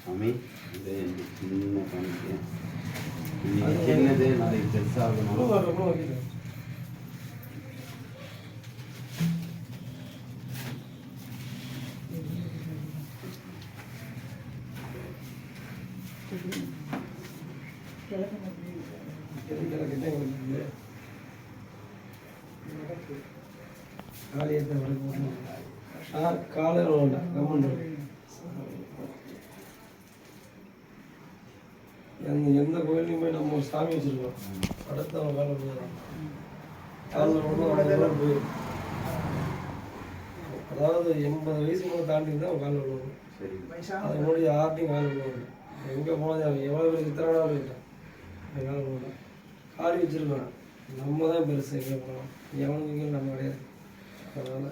சாமி இது சின்ன காணிக்க சின்னது நாளைக்கு பெருசாகணும். காலையில் எந்த கோயிலையுமே நம்ம ஒரு சாமி வச்சிருக்கோம். அடுத்து அவன் வேலை போயிடும். காலில் போயிடும். அதாவது 80 வயசு கூட தாண்டி தான் அவன் காலில் விழுவும். அதனுடைய ஆர்டிங் காலில் விழுவாங்க. எங்கே போனது எவ்வளோ பேருக்கு இத்தனை இருக்கேன் என் காலில் விழுவேன். காலி வச்சிருக்கோம். நம்ம தான் பெருசு. எங்கே போனோம் எவனுக்கு நம்ம கிடையாது. அதனால்